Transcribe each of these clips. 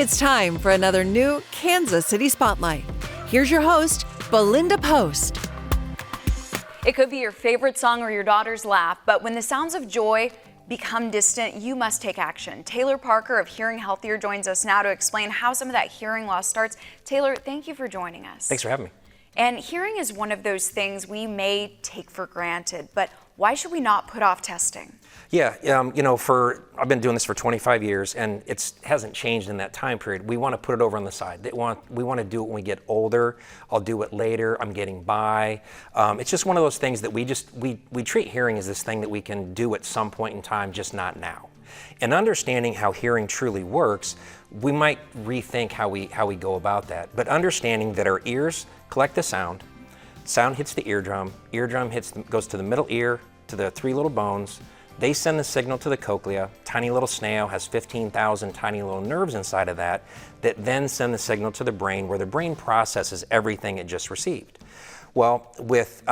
It's time for another new Kansas City Spotlight. Here's your host, Belinda Post. It could be your favorite song or your daughter's laugh, but when the sounds of joy become distant, you must take action. Taylor Parker of Hearing Healthier joins us now to explain how some of that hearing loss starts. Taylor, thank you for joining us. Thanks for having me. And hearing is one of those things we may take for granted, but why should we not put off testing? Yeah, I've been doing this for 25 years, and it hasn't changed in that time period. We want to put it over on the side. We want to do it when we get older. I'll do it later. I'm getting by. It's just one of those things that we treat hearing as this thing that we can do at some point in time, just not now. And understanding how hearing truly works, we might rethink how we go about that. But understanding that our ears collect the sound hits the eardrum goes to the middle ear, to the three little bones. They send the signal to the cochlea. Tiny little snail has 15,000 tiny little nerves inside of that then send the signal to the brain, where the brain processes everything it just received. Well, with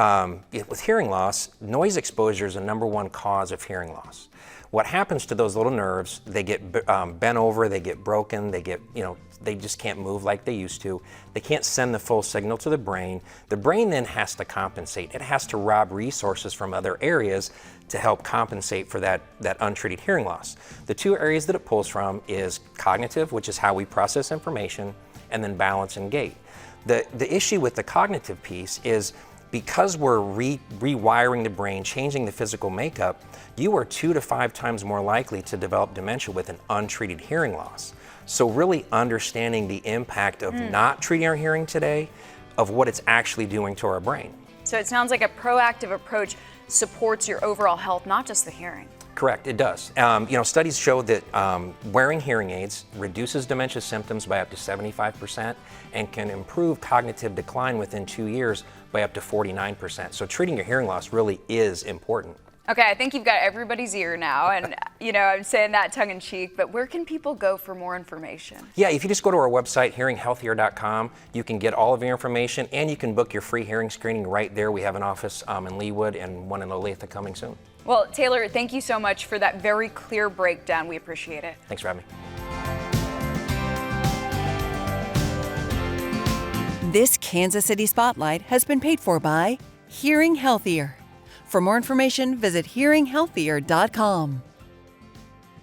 hearing loss, noise exposure is the number one cause of hearing loss. What happens to those little nerves, they get bent over, they get broken, they just can't move like they used to. They can't send the full signal to the brain. The brain then has to compensate. It has to rob resources from other areas to help compensate for that untreated hearing loss. The two areas that it pulls from is cognitive, which is how we process information, and then balance and gait. The issue with the cognitive piece is because we're rewiring the brain, changing the physical makeup, you are 2 to 5 times more likely to develop dementia with an untreated hearing loss. So really understanding the impact of not treating our hearing today, of what it's actually doing to our brain. So it sounds like a proactive approach supports your overall health, not just the hearing. Correct, it does. Studies show that wearing hearing aids reduces dementia symptoms by up to 75% and can improve cognitive decline within 2 years by up to 49%. So treating your hearing loss really is important. Okay, I think you've got everybody's ear now, and I'm saying that tongue in cheek, but where can people go for more information? Yeah, if you just go to our website, hearinghealthier.com, you can get all of your information, and you can book your free hearing screening right there. We have an office in Leawood and one in Olathe coming soon. Well, Taylor, thank you so much for that very clear breakdown. We appreciate it. Thanks for having me. This Kansas City Spotlight has been paid for by Hearing Healthier. For more information, visit hearinghealthier.com.